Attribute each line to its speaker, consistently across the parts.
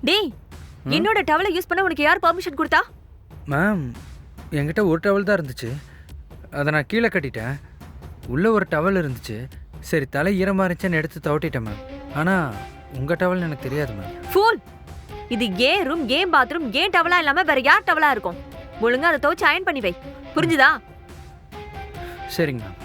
Speaker 1: டேய், என்னோட டவலை யூஸ் பண்ண உனக்கு யார் பெர்மிஷன் கொடுத்தா?
Speaker 2: மேம், என்கிட்ட ஒரு டவல் தான் இருந்துச்சு. அதை நான் கீழே கட்டிட்டேன். உள்ளே ஒரு டவல் இருந்துச்சு. சரி, தலை ஈரமாக இருந்துச்சுன்னு எடுத்து தவட்டிட்டேன் மேம். ஆனால் உங்கள் டவல்னு எனக்கு தெரியாது மேம்.
Speaker 1: ஃபூல்! இது ஏன் ரூம், ஏன் பாத்ரூம், ஏன் டவலா இல்லாம வேற யார் டவலா இருக்கும்? ஒழுங்கா அதை துவைச்சு அயன் பண்ணி வை. புரிஞ்சுதா?
Speaker 2: சரிங்க மேம்.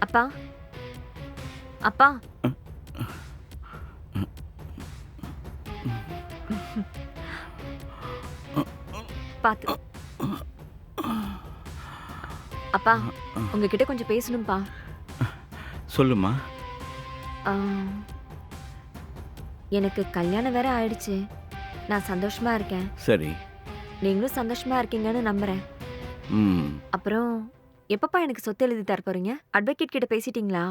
Speaker 1: அப்பா, அப்பா, பாத்து. அப்பா, உங்ககிட்ட கொஞ்சம் பேசணும்பா.
Speaker 3: சொல்லுமா.
Speaker 1: எனக்கு கல்யாணம் வேற ஆயிடுச்சு. நான் சந்தோஷமா இருக்கேன்.
Speaker 3: சரி.
Speaker 1: நீங்களும் சந்தோஷமா இருக்கீங்கன்னு நம்புறேன். அப்புறம் எப்பப்பா எனக்கு சொத்து எழுதி தர போறீங்க? அட்வொகேட் கிட்ட பேசிட்டீங்களா?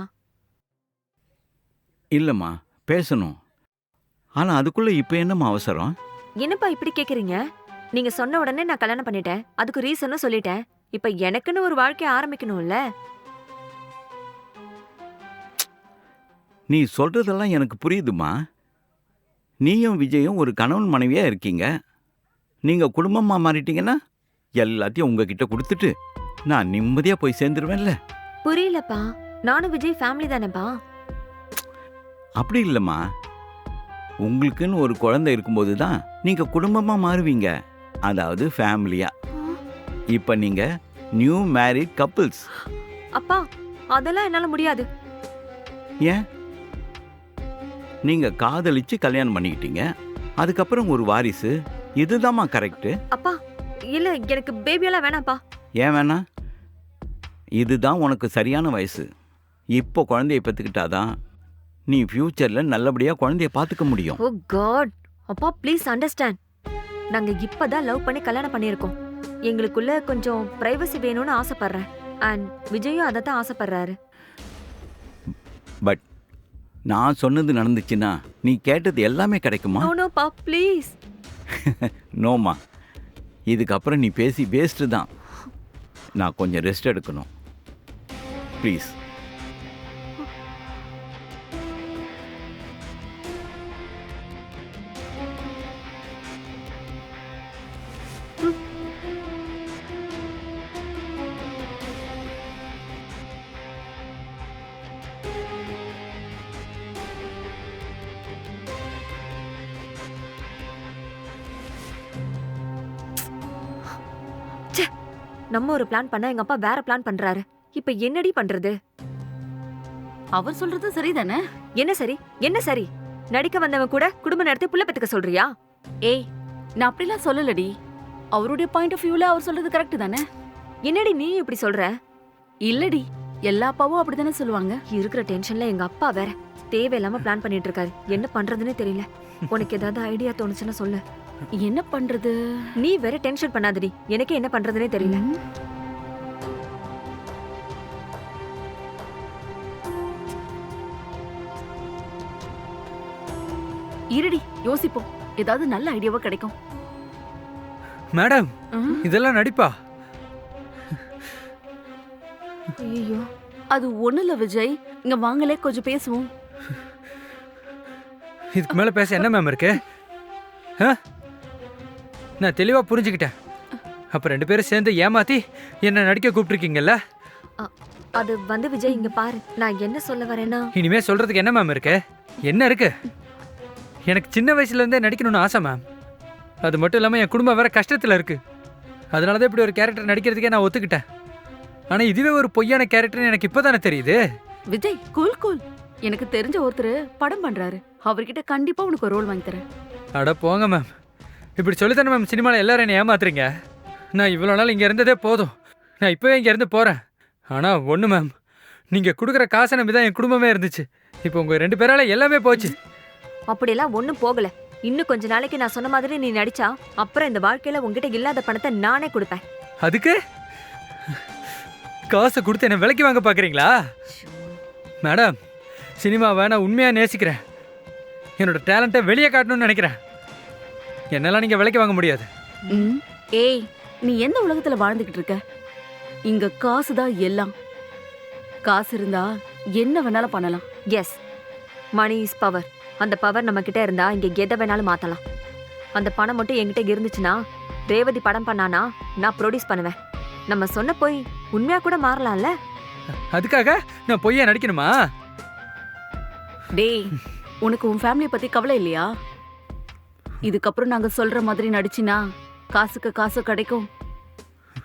Speaker 3: இல்லம்மா, பேசணும். ஆனா அதுக்குள்ள இப்ப என்னம்மா அவசரம்?
Speaker 1: என்னப்பா இப்படி கேக்குறீங்க? நீங்க சொன்ன உடனே நான் கல்யாணம் பண்ணிட்டேன். அதுக்கு ரீசனும் சொல்லிட்டேன். இப்ப எனக்குன்னு ஒரு வாழ்க்கைய ஆரம்பிக்கணும்ல.
Speaker 3: நீ சொல்றதெல்லாம் எனக்கு புரியுதுமா. நீயும் விஜயும் ஒரு கணவன் மனைவியா இருக்கீங்க. நீங்க குடும்பமா மாறிட்டீங்கன்னா எல்லாத்தையும் உங்ககிட்ட கொடுத்துட்டு நான் நிம்மதியா போய் சேர்ந்துருவேன்ல.
Speaker 1: புரியலப்பா. நானும் விஜய் ஃபேமிலி தானேப்பா.
Speaker 3: அப்படி இல்லம்மா. உங்களுக்குன்னு ஒரு குழந்தை இருக்கும்போது தான் நீங்க குடும்பமா மாறுவீங்க. அதாவது ஃபேமிலியா. இப்ப நீங்க நியூ மேரிட் கப்பிள்ஸ்.
Speaker 1: அப்பா, அதெல்லாம் என்னால முடியாது.
Speaker 3: ஏன்? நீங்க காதலிச்சு கல்யாணம் பண்ணிக்கிட்டீங்க. அதுக்கப்புறம் ஒரு வாரிசு. இதுதாம்மா கரெக்ட்.
Speaker 1: அப்பா, இல்ல, எனக்கு பேபியெல்லாம் வேணாம்ப்பா.
Speaker 3: ஏன் வேணா? இதுதான் உனக்கு சரியான வயசு. இப்போ குழந்தைய பெற்றுக்கிட்டாதான் நீ ஃபியூச்சர்ல நல்லபடியா குழந்தைய பார்த்துக்க முடியும்.
Speaker 1: ஓ காட். அப்பா, ப்ளீஸ் அண்டர்ஸ்டாண்ட். நாங்க இப்பதான் லவ் பண்ணி கல்யாணம் பண்ணியிருக்கோம். எங்களுக்குள்ள கொஞ்சம் பிரைவசி வேணும்னு ஆசைப்படுறேன். அண்ட் விஜயும் அதை தான் ஆசைப்படுறாரு.
Speaker 3: பட் நான் சொன்னது நடந்துச்சுன்னா நீ கேட்டது எல்லாமே கிடைக்குமா?
Speaker 1: நோப்பா, ப்ளீஸ்.
Speaker 3: நோமா, இதுக்கப்புறம் நீ பேசி வேஸ்ட்டு தான். நான் கொஞ்சம் ரெஸ்ட் எடுக்கணும். ப்ளீஸ்.
Speaker 1: நம்ம ஒரு பிளான் பண்ணா எங்க அப்பா வேற பிளான் பண்றாரு. இப்ப என்னடி பண்றது?
Speaker 4: அவர் சொல்றது சரிதானே?
Speaker 1: என்ன சரி? என்ன சரி? நடிக்க வந்தவன் கூட குடும்ப நடத்தி புள்ள பெத்துக்க சொல்றியா?
Speaker 4: ஏய், நான் அப்படிலாம் சொல்லலடி. அவருடைய பாயிண்ட் ஆஃப் வியூல அவர் சொல்றது கரெக்ட் தானே?
Speaker 1: என்னடி நீ இப்படி சொல்ற?
Speaker 4: இல்லடி, எல்லா அப்பாவும் அப்படித்தானே சொல்லுவாங்க.
Speaker 1: இருக்கிற டென்ஷன்ல எங்க அப்பா வேற தேவையில்லாம பிளான் பண்ணிட்டு இருக்காரு. என்ன பண்றதுன்னு தெரியல. உனக்கு ஏதாவது ஐடியா தோணுச்சுன்னா சொல்லு.
Speaker 4: என்ன பண்றது?
Speaker 1: நீ வேற டென்ஷன் பண்ணாதடி. எனக்கு என்ன பண்றதுனே தெரியல.
Speaker 4: இருடி, யோசிப்போம். ஏதாவது நல்ல ஐடியாவா கிடைக்கும்.
Speaker 2: மேடம், இதெல்லாம் நடிப்பா?
Speaker 1: ஐயோ,
Speaker 4: அது ஒண்ணு இல்ல விஜய். இங்க வாங்களே கொஞ்சம் பேசுவோம்.
Speaker 2: இதுக்கு மேல பேச என்ன மேம் இருக்கு? நான் தெளிவா புரிஞ்சுக்கிட்டேன். அப்ப ரெண்டு பேரும் சேர்ந்து ஏமாத்தி என்ன நடிக்க கூப்பிட்டுருக்கீங்கல்ல?
Speaker 1: அது வந்து விஜய், இங்க பாரு. நான் என்ன சொல்ல வரேன்னா,
Speaker 2: இனிமே சொல்றதுக்கு என்ன மேம் இருக்கு? என்ன இருக்கு? எனக்கு சின்ன வயசுல இருந்தே நடிக்கணும்னு ஆசை மேம். அது மட்டும் இல்லாம என் குடும்பம் வேற கஷ்டத்துல இருக்கு. அதனாலதான் இப்படி ஒரு கேரக்டர் நடிக்கிறதுக்கே நான் ஒத்துக்கிட்டேன். ஆனா இதுவே ஒரு பொய்யான கேரக்டர்னு எனக்கு இப்பதானே தெரியுது.
Speaker 4: Vijay, cool cool. எனக்கு தெரிஞ்ச ஒருத்தர் படம் பண்றாரு. அவர்கிட்ட கண்டிப்பா உனக்கு ஒரு ரோல் வாங்கி தரேன்.
Speaker 2: அட போங்க மேம். இப்படி சொல்லித்தானே மேம் சினிமாவில் எல்லாரும் என்னை ஏமாத்துறீங்க. நான் இவ்வளோ நாள் இங்கே இருந்ததே போதும். நான் இப்போவே இங்கே இருந்து போகிறேன். ஆனால் ஒன்று மேம், நீங்கள் கொடுக்குற காசை நம்பி தான் என் குடும்பமே இருந்துச்சு. இப்போ உங்கள் ரெண்டு பேரால எல்லாமே போச்சு.
Speaker 1: அப்படியெல்லாம் ஒன்றும் போகல. இன்னும் கொஞ்ச நாளைக்கு நான் சொன்ன மாதிரி நீ நடிச்சா அப்புறம் இந்த வாழ்க்கையில உங்ககிட்ட இல்லாத பணத்தை நானே கொடுப்பேன்.
Speaker 2: அதுக்கு காசை கொடுத்து என்ன விலைக்கு வாங்க பார்க்குறீங்களா? மேடம், சினிமாவை நான் உண்மையாக நேசிக்கிறேன். என்னோட டேலண்ட்டை வெளியே காட்டணும்னு நினைக்கிறேன். என்னெல்லாம் நீங்கள் விலைக்கு வாங்க முடியாது.
Speaker 4: ம். ஏய், நீ எந்த உலகத்துல வாழ்ந்துகிட்டு இருக்க? இங்க காசு தான் எல்லாம். காசு இருந்தா என்ன வேணாலும் பண்ணலாம்.
Speaker 1: Yes, money is power. அந்த பவர் நம்ம கிட்ட இருந்தா இங்க எதை வேணாலும் மாத்தலாம். அந்த பணம் மட்டும் என்கிட்ட இருந்துச்சுன்னா ரேவதி படம் பண்ணானா நான் ப்ரொடியூஸ் பண்ணுவேன். நம்ம சொன்ன போய் உண்மையா கூட மாறலாம்ல.
Speaker 2: அதுக்காக நான் பொய்யா நடிக்கணுமா?
Speaker 4: டேய், உனக்கு உன் ஃபேமிலியை பத்தி கவலை இல்லையா? இதுக்கப்புறம் நாங்க சொல்ற மாதிரி நடிச்சினா காசுக்கு காசு கிடைக்கும்,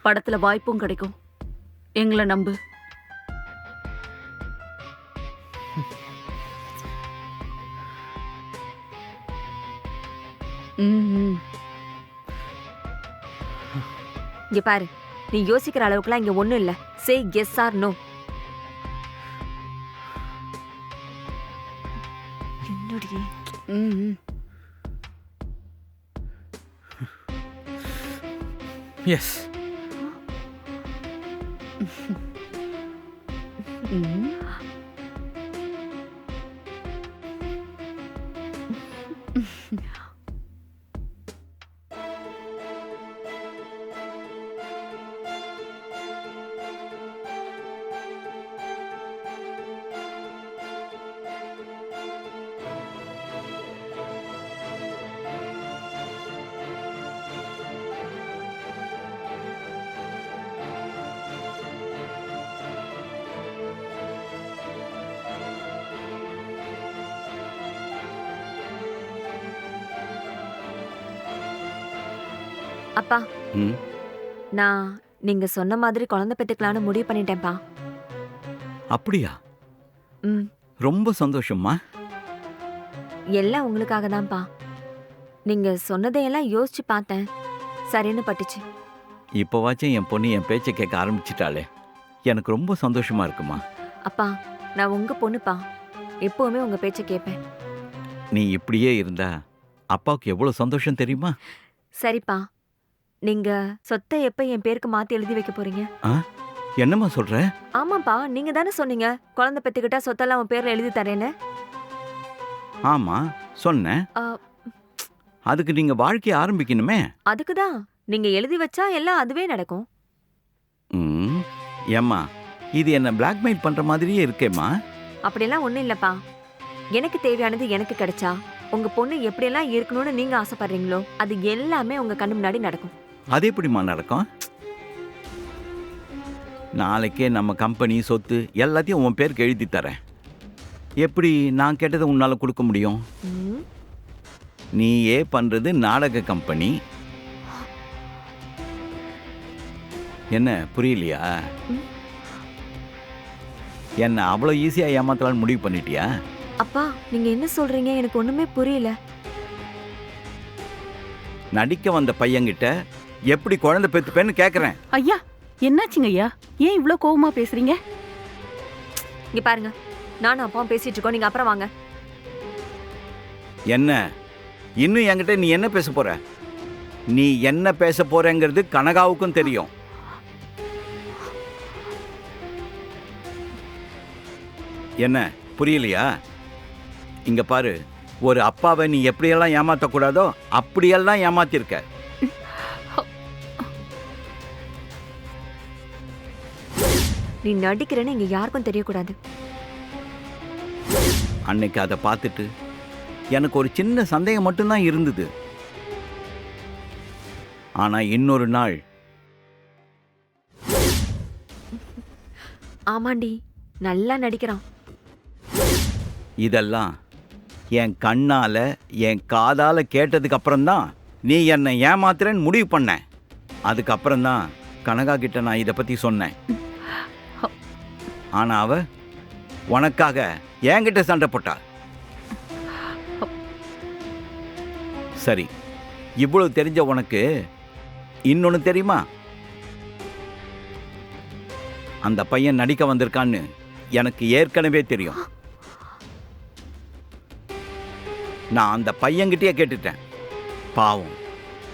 Speaker 4: படத்துல வாய்ப்பும் கிடைக்கும். எங்களை நம்பு. ம்.
Speaker 1: இங்க பாரு, நீ யோசிக்கிற அளவுக்குலாம் இங்க ஒண்ணும் இல்ல. Say yes or no. என்னடி
Speaker 4: ம்.
Speaker 2: எஸ்.
Speaker 4: ம்.
Speaker 1: அப்பா,
Speaker 3: ம்
Speaker 1: நான் நீங்க சொன்ன மாதிரி குழந்தை பெத்துக்கலான்னு முடிவு பண்ணிட்டேன்ப்பா.
Speaker 3: அப்படியா?
Speaker 1: ம்,
Speaker 3: ரொம்ப சந்தோஷம்மா.
Speaker 1: எல்லாம் உங்களுக்காக தான்ப்பா. நீங்க சொன்னதையெல்லாம் யோசிச்சு பார்த்தேன், சரின்னு பட்டுச்சு.
Speaker 3: இப்போவாச்சும் என் பொண்ணு என் பேச்சை கேட்க ஆரம்பிச்சிட்டாளே, எனக்கு ரொம்ப சந்தோஷமா இருக்குமா.
Speaker 1: அப்பா, நான் உங்க பொண்ணுப்பா. எப்பவுமே உங்க பேச்சை கேட்பேன்.
Speaker 3: நீ இப்படியே இருந்தா அப்பாவுக்கு எவ்வளோ சந்தோஷம் தெரியுமா?
Speaker 1: சரிப்பா, நீங்க சொத்தை எப்ப என் பேருக்கு மாத்தி எழுதி வைக்க போறீங்க?
Speaker 3: என்னம்மா சொல்ற?
Speaker 1: ஆமாப்பா, நீங்க தானே சொன்னீங்க குழந்தை பெத்துக்கிட்டா சொத்தெல்லாம் உன் பேர்ல எழுதி தரேன்னு.
Speaker 3: ஆமா சொன்னேன்.
Speaker 1: ஆ,
Speaker 3: அதுக்கு நீங்க வாழ்க்கைய ஆரம்பிக்கணுமே.
Speaker 1: அதுக்குதான் நீங்க எழுதி வச்சா எல்லாம் அதுவே நடக்கும்.
Speaker 3: ம் ஏம்மா, இது என்ன பிளாக்மெயில் பண்ற மாதிரியே இருக்கேம்மா.
Speaker 1: அப்படியெல்லாம் ஒண்ணும் இல்லப்பா. எனக்கு தேவையானது எனக்கு கிடைச்சா உங்க பொண்ணு எப்படியெல்லாம் இருக்கணும்னு நீங்க ஆசைப்படுறீங்களோ அது எல்லாமே உங்க கண்ணு முன்னாடி நடக்கும்.
Speaker 3: அது எப்படிம்மா நடக்கும்? நாளைக்கே நம்ம கம்பெனி சொத்து எல்லாத்தையும் உன் பேருக்கு எழுதி தரேன். எப்படி நான் கேட்டதை உன்னால கொடுக்க முடியும்?
Speaker 1: ம்,
Speaker 3: நீயே பண்றது நாடக கம்பெனி. என்ன புரியலையா?
Speaker 1: ம்.
Speaker 3: என்ன அவ்வளோ ஈஸியா ஏமாத்தலான்னு முடிவு பண்ணிட்டியா?
Speaker 1: அப்பா, நீங்க என்ன சொல்றீங்க? எனக்கு ஒண்ணுமே புரியல.
Speaker 3: நடிக்க வந்த பையன்கிட்ட எப்படி குழந்தை பெத்துப்பேன்னு கேட்குறேன்.
Speaker 4: ஐயா, என்னாச்சுங்க ஐயா? ஏன் இவ்ளோ கோவமா பேசுறீங்க?
Speaker 1: இங்க பாருங்க, நானும் அப்பாவும் பேசிட்டு இருக்கோம், நீங்க அப்புறம் வாங்க.
Speaker 3: என்ன இன்னும் என்கிட்ட நீ என்ன பேச போற? நீ என்ன பேச போறேங்கிறது கனகாவுக்கும் தெரியும். என்ன புரியலையா? இங்க பாரு, ஒரு அப்பாவை நீ எப்படியெல்லாம் ஏமாத்தக்கூடாதோ அப்படியெல்லாம் ஏமாத்திருக்க.
Speaker 1: நீ நடிக்கிறேன்னு இங்க யாருக்கும் தெரியக்கூடாது.
Speaker 3: அன்னைக்கு அதை பார்த்துட்டு எனக்கு ஒரு சின்ன சந்தேகம் மட்டும்தான் இருந்தது. ஆனா இன்னொரு நாள்
Speaker 1: ஆமாண்டி, நல்லா நடிக்கிறான்.
Speaker 3: இதெல்லாம் என் கண்ணால என் காதால கேட்டதுக்கு அப்புறம்தான் நீ என்னை ஏமாத்துறேன்னு முடிவு பண்ண. அதுக்கப்புறம்தான் கனகா கிட்ட நான் இதை பத்தி சொன்னேன். ஆனா அவ உனக்காக என்கிட்ட சண்டை போட்டா. சரி, இவ்வளவு தெரிஞ்ச உனக்கு இன்னொன்னு தெரியுமா? அந்த பையன் நடிக்க வந்திருக்கான்னு எனக்கு ஏற்கனவே தெரியும். நான் அந்த பையன்கிட்டயே கேட்டுட்டேன். பாவம்,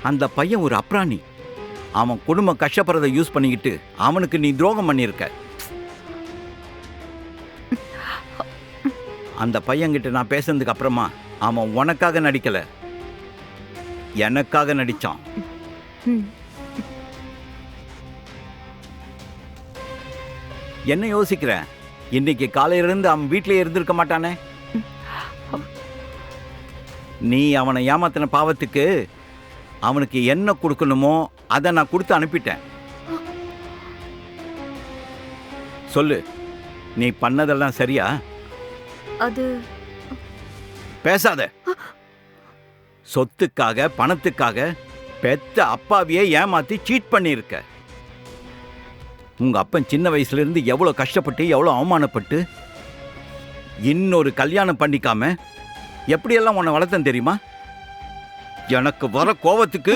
Speaker 3: அந்த பையன் ஒரு அப்ராணி. அவன் குடும்பம் கஷ்டப்படுறதை யூஸ் பண்ணிக்கிட்டு அவனுக்கு நீ துரோகம் பண்ணியிருக்க. அந்த பையன்கிட்ட நான் பேசுனதுக்கு அப்புறமா அவன் உனக்காக நடிக்கல, எனக்காக நடிச்சான்.
Speaker 4: ம்.
Speaker 3: என்ன யோசிக்கிற? இன்னைக்கு காலையில இருந்து அவன் வீட்டிலே இருந்திருக்க மாட்டானே. நீ அவனை ஏமாத்தின பாவத்துக்கு அவனுக்கு என்ன கொடுக்கணுமோ அதை நான் கொடுத்து அனுப்பிட்டேன். சொல்லு, நீ பண்ணதெல்லாம் சரியா?
Speaker 1: அது
Speaker 3: பேசாத. சொத்துக்காக பணத்துக்காக பெத்த அப்பாவையே ஏமாத்தி சீட் பண்ணியிருக்க. உங்க அப்பன் சின்ன வயசுல இருந்து எவ்வளவு கஷ்டப்பட்டு எவ்வளவு அவமானப்பட்டு இன்னொரு கல்யாணம் பண்ணிக்காம எப்படியெல்லாம் உன்னை வளர்த்தன் தெரியுமா? எனக்கு வர கோவத்துக்கு.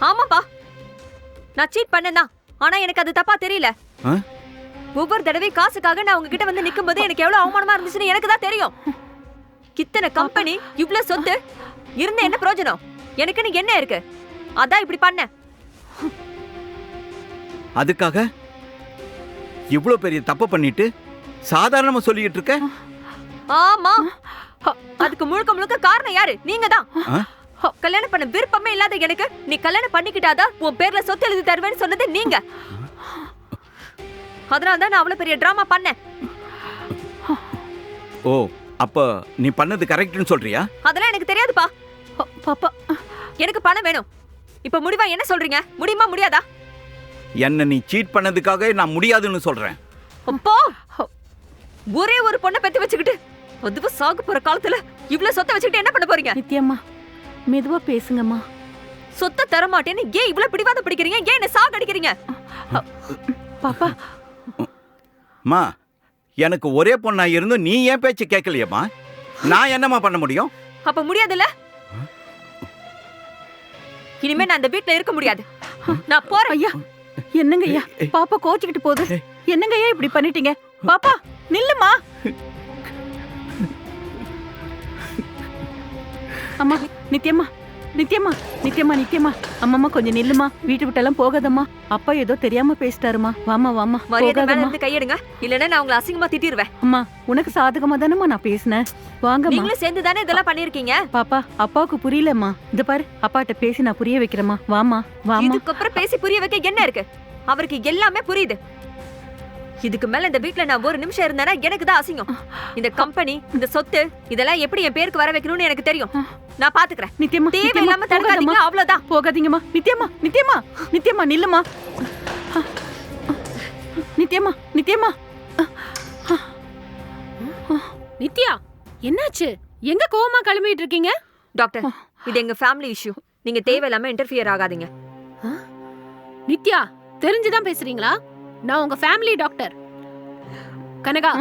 Speaker 1: ஆமாப்பா, நான் சீட் பண்ணேன் தான். ஆனா எனக்கு அது தப்பா தெரியல.
Speaker 3: ஆ?
Speaker 1: ஒவ்வொரு தடவை காசுக்காக நான் உங்ககிட்ட வந்து நிக்கும் போது எனக்கு எவ்வளவு அவமானமா இருந்துச்சுன்னு எனக்கு தான் தெரியும். இத்தனை கம்பெனி, இவ்ளோ சொத்து இருந்த என்ன பிரயோஜனம்? எனக்குன்னு என்ன இருக்கு? அதான் இப்படி பண்ண.
Speaker 3: அதுக்காக இவ்வளவு பெரிய தப்பு பண்ணிட்டு சாதாரணமா சொல்லிட்டு இருக்க?
Speaker 1: ஆமா, அதுக்கு முழுக்க முழுக்க காரணம் யாரு? நீங்க தான்.
Speaker 3: ஆ?
Speaker 1: கல்யாணம் பண்ண விருப்பமே இல்லாத எனக்கு நீ கல்யாணம் பண்ணிக்கிட்டாதான் உன் பேர்ல சொத்து எழுதி தருவேன்னு சொன்னது நீங்க. அதனால தான் நான் அவ்வளவு பெரிய டிராமா பண்ணேன்.
Speaker 3: ஓ, அப்ப நீ பண்ணது கரெக்ட்னு சொல்றியா?
Speaker 1: அதெல்லாம் எனக்கு தெரியாதுப்பா.
Speaker 4: பாப்பா,
Speaker 1: எனக்கு பணம் வேணும். இப்ப முடிவா என்ன சொல்றீங்க? முடியுமா முடியாதா?
Speaker 3: என்ன நீ சீட் பண்ணதுக்காக நான் முடியாதுன்னு சொல்றேன்.
Speaker 1: அப்போ ஒரே ஒரு பொண்ணை பெத்து வச்சுக்கிட்டு அதுவும் சாகு போற காலத்துல இவ்ளோ சொத்தை வச்சுக்கிட்டு என்ன பண்ண போறீங்க?
Speaker 4: நித்யாம்மா மெதுவா பேசுங்கம்மா.
Speaker 1: சொத்தை தர மாட்டேன்னு ஏன் இவ்ளோ பிடிவாதம் பிடிக்கிறீங்க? ஏன் என்ன சாகடிக்கிறீங்க?
Speaker 4: பாப்பா,
Speaker 3: மா, எனக்கு ஒரே பொண்ணா இருந்தும் நீ ஏன் பேச்சு கேட்கலையம்மா? நான் என்னம்மா பண்ண முடியும்?
Speaker 1: அப்ப முடியாதுல்ல? இனிமே நான் இந்த வீட்ல இருக்க முடியாது. நான் போறேன்.
Speaker 4: ஐயா என்னங்க ஐயா, பாப்பா கோச்சிக்கிட்டு போகுது. என்னங்க ஐயா இப்படி பண்ணிட்டீங்க? பாப்பா நில்லுமா. அம்மா நித்யம்மா, நித்யம்மா, நித்யம்மா, நித்யம்மா, அம்மாம்மா கொஞ்சம் நில்லுமா. வீட்டு விட்டெல்லாம் போகாதம்மா. அப்பா ஏதோ தெரியாம பேசிட்டாருமா. வாமா வாமா,
Speaker 1: மரியாதை மேல
Speaker 4: போகாதம்மா.
Speaker 1: இருந்து கையெடுங்க, இல்லன்னா நான் உங்களை அசிங்கமா திட்டிடுவேன்.
Speaker 4: அம்மா உனக்கு சாதகமா தானேம்மா நான் பேசினேன். வாங்கம்மா.
Speaker 1: நீங்களும் சேர்ந்து தானே இதெல்லாம் பண்ணிருக்கீங்க.
Speaker 4: பாப்பா அப்பாவுக்கு புரியலம்மா. இந்த பாரு, அப்பாட்ட பேசி நான் புரிய வைக்கிறேம்மா. வாமா வாமா.
Speaker 1: இதுக்கப்புறம் பேசி புரிய வைக்க என்ன இருக்கு? அவருக்கு எல்லாமே புரியுது. இதுக்கு மேல இந்த வீட்ல நான் ஒரு நிமிஷம் இருந்தேன்னா எனக்கு தான் அசிங்கம். இந்த கம்பெனி, இந்த சொத்து இதெல்லாம் எப்படி என் பேருக்கு வர வைக்கணும்னு எனக்கு தெரியும். நான் பாத்துக்கிறேன்.
Speaker 4: நித்யம்மா,
Speaker 1: தேவையில்லாம தடுக்காதீங்க, அவ்வளவுதான்.
Speaker 4: போகாதீங்கம்மா. நித்யம்மா, நித்யம்மா, நித்யம்மா நில்லுமா. நித்யம்மா, நித்யம்மா.
Speaker 5: நித்யா, என்னாச்சு? எங்க கோவமா கிளம்பிட்டு இருக்கீங்க?
Speaker 1: டாக்டர், இது எங்க ஃபேமிலி இஷ்யூ. நீங்க தேவையில்லாம இன்டர்ஃபியர் ஆகாதீங்க.
Speaker 5: நித்யா, தெரிஞ்சுதான் பேசுறீங்களா? நான் உங்க ஃபேமிலி டாக்டர். கனகா,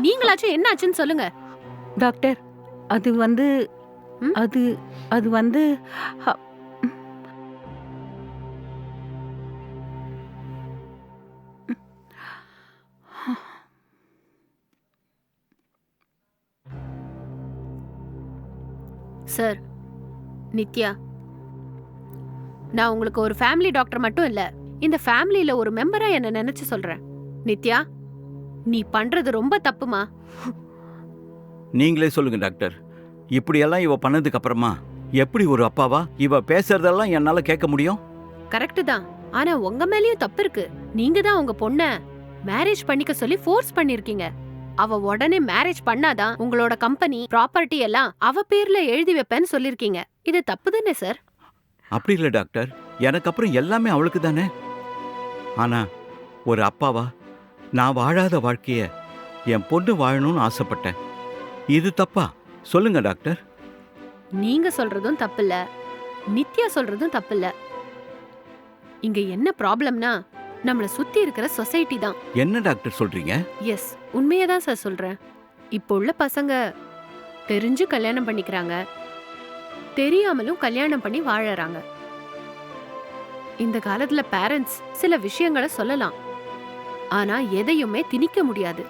Speaker 5: நீங்களாச்சும் என்னாச்சுன்னு சொல்லுங்க.
Speaker 4: டாக்டர், அது வந்து அது அது வந்து
Speaker 5: சார், நித்யா, நான் உங்களுக்கு ஒரு ஃபேமிலி டாக்டர் மட்டும் இல்ல, இந்த ஃபேமிலில ஒரு மெம்பரா என்ன நினைச்சு சொல்றேன். நித்யா, நீ பண்றது ரொம்ப தப்புமா.
Speaker 3: நீங்களே சொல்லுங்க டாக்டர். இப்படியெல்லாம் இவ பண்ணதுக்கு அப்புறமா எப்படி ஒரு அப்பாவா இவ பேசுறதெல்லாம் என்னால கேட்க முடியும்?
Speaker 5: கரெக்ட் தான், ஆனா உங்க மேலயும் தப்பு இருக்கு. நீங்க தான் உங்க பொண்ண மேரேஜ் பண்ணிக்க சொல்லி ஃபோர்ஸ் பண்ணிருக்கீங்க. அவ உடனே மேரேஜ் பண்ணாதான் உங்களோட கம்பெனி ப்ராப்பர்ட்டி எல்லாம் அவ பேர்ல எழுதி வைப்பேன்னு சொல்லிருக்கீங்க. இது தப்பு தானே சார்?
Speaker 3: அப்படி இல்லை டாக்டர், எனக்கு அப்புறம் எல்லாமே அவளுக்கு தானே. ஆனா ஒரு அப்பாவா நான் வாழாத வாழ்க்கைய என் பொண்ணு வாழணும்னு ஆசைப்பட்டேன். இது தப்பா? சொல்லுங்க டாக்டர்.
Speaker 5: நீங்க சொல்றதும் தப்பில்ல, நித்யா சொல்றதும் தப்பில்ல. இங்க என்ன ப்ராப்ளம்னா நம்மள சுத்தி இருக்கிற சொசைட்டி தான்.
Speaker 3: என்ன டாக்டர் சொல்றீங்க?
Speaker 5: எஸ், உண்மையதான் சார் சொல்றேன். இப்போ உள்ள பசங்க தெரிஞ்சு கல்யாணம் பண்ணிக்கிறாங்க, தெரியாமலும் கல்யாணம் பண்ணி வாழறாங்க. இந்த காலத்துல பேரண்ட்ஸ் சில விஷயங்களை சொல்லலாம், ஆனா எதையுமே திணிக்க முடியாது.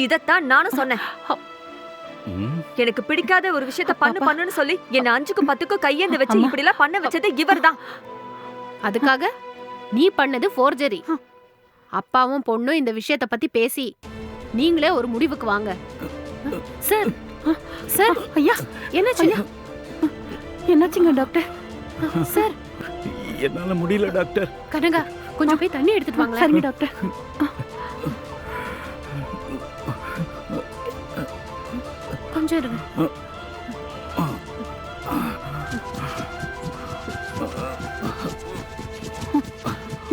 Speaker 1: இதத்தான் நானும் சொன்னேன்.
Speaker 3: ம்,
Speaker 1: எனக்கு பிடிக்காத ஒரு விஷயத்த பண்ணுன்னு சொல்லி என்ன 5க்கும் 10க்கும் கையேந்து வச்சு இப்படி எல்லாம் பண்ண வச்சது இவர்தான்.
Speaker 5: அதுக்காக நீ பண்ணது ஃபோர்ஜரி. அப்பாவும் பொண்ணும் இந்த விஷயத்த பத்தி பேசி நீங்களே ஒரு முடிவுக்கு வாங்க. சார், சார்,
Speaker 4: ஐயா
Speaker 5: என்னாச்சு?
Speaker 4: ஐயா, என்னாச்சுங்க டாக்டர்?
Speaker 5: சார்
Speaker 3: என்னால முடியல டாக்டர்.
Speaker 5: கனகா கொஞ்சம் போய் தண்ணி எடுத்துட்டு வாங்களேன்.
Speaker 4: சரிங்க டாக்டர்.
Speaker 5: கொஞ்சம் இருங்க.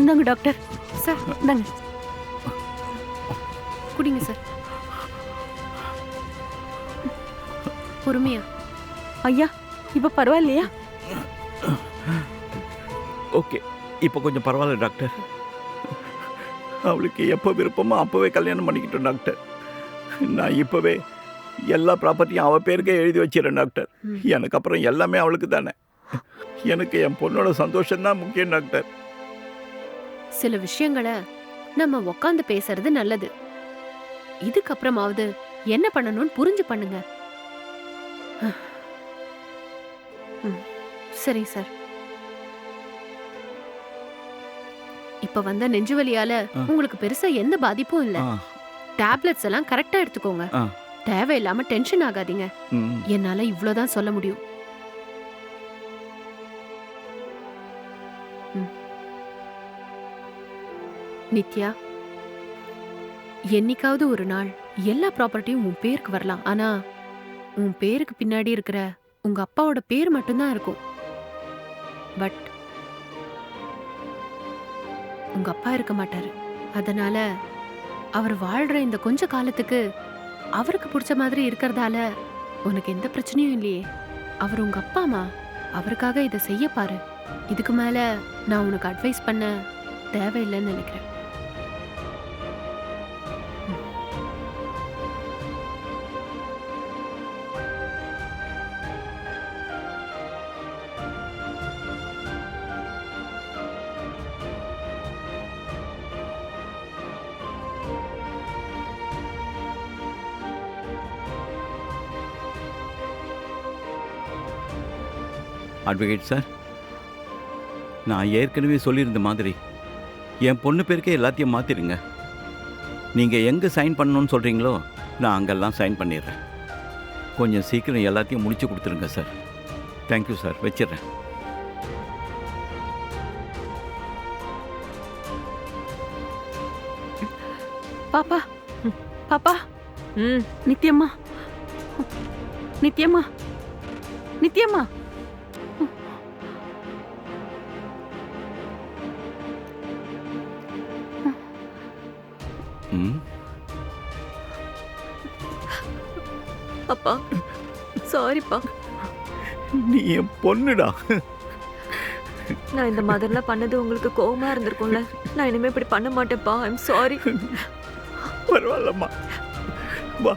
Speaker 4: இந்தாங்க டாக்டர்.
Speaker 5: சார்
Speaker 4: இந்தாங்க.
Speaker 5: குடிங்க சார். பொறுமையா.
Speaker 4: ஐயா இப்ப பரவாயில்லையா?
Speaker 3: ஓகே, இப்போ கொஞ்சம் பரவாயில்ல டாக்டர். அவளுக்கு எப்போ விருப்பமோ அப்போவே கல்யாணம் பண்ணிக்கிட்டோம் டாக்டர். நான் இப்போவே எல்லா ப்ராப்பர்ட்டியும் அவள் பேருக்கே எழுதி வச்சிடறேன் டாக்டர். எனக்கு அப்புறம் எல்லாமே அவளுக்கு தானே. எனக்கு என் பொண்ணோட சந்தோஷம்தான் முக்கியம் டாக்டர்.
Speaker 5: சில விஷயங்களை நம்ம உக்காந்து பேசுறது நல்லது. இதுக்கப்புறமாவது என்ன பண்ணணும்னு புரிஞ்சு பண்ணுங்க. சரி சார். இப்ப வந்த நெஞ்சு வலியால உங்களுக்கு பெருசா எந்த பாதிப்பும் இல்ல. டேப்லெட்ஸ் எல்லாம் கரெக்டா எடுத்துக்கோங்க. தேவையில்லாம டென்ஷன் ஆகாதீங்க. என்னால இவ்வளவுதான் சொல்ல முடியும். நித்யா, என்னைக்காவது ஒரு நாள் எல்லா ப்ராப்பர்ட்டியும் உன் பேருக்கு வரலாம். ஆனா உன் பேருக்கு பின்னாடி இருக்கிற உங்க அப்பாவோட பேர் மட்டும்தான் இருக்கும். பட் உங்க அப்பா இருக்க மாட்டாரு. அதனால அவர் வாழ்ற இந்த கொஞ்ச காலத்துக்கு அவருக்கு பிடிச்ச மாதிரி இருக்கிறதால உனக்கு எந்த பிரச்சனையும் இல்லையே. அவர் உங்க அப்பாமா, அவருக்காக இதை செய்ய பாரு. இதுக்கு மேல நான் உனக்கு அட்வைஸ் பண்ண தேவையில்லைன்னு நினைக்கிறேன்.
Speaker 3: அட்வொகேட் சார், நான் ஏற்கனவே சொல்லியிருந்த மாதிரி என் பொண்ணு பேருக்கே எல்லாத்தையும் மாற்றிடுங்க. நீங்கள் எங்கே சைன் பண்ணணும்னு சொல்கிறீங்களோ நான் அங்கெல்லாம் சைன் பண்ணிடுறேன். கொஞ்சம் சீக்கிரம் எல்லாத்தையும் முடிச்சு கொடுத்துருங்க சார். தேங்க்யூ சார், வச்சிடுறேன்.
Speaker 4: பாப்பா பாப்பா.
Speaker 1: ம்
Speaker 4: நித்யம்மா நித்யம்மா நித்யம்மா.
Speaker 3: ம்,
Speaker 1: அப்பா சாரிப்பா.
Speaker 3: நீ என் பொண்ணுடா.
Speaker 1: நான் இந்த மாதிரிலாம் பண்ணது உங்களுக்கு கோவமா இருந்திருக்கும்ல. நான் இனிமே இப்படி பண்ண மாட்டேன்ப்பா. I'm sorry.
Speaker 3: பரவாயில்லம்மா, வா.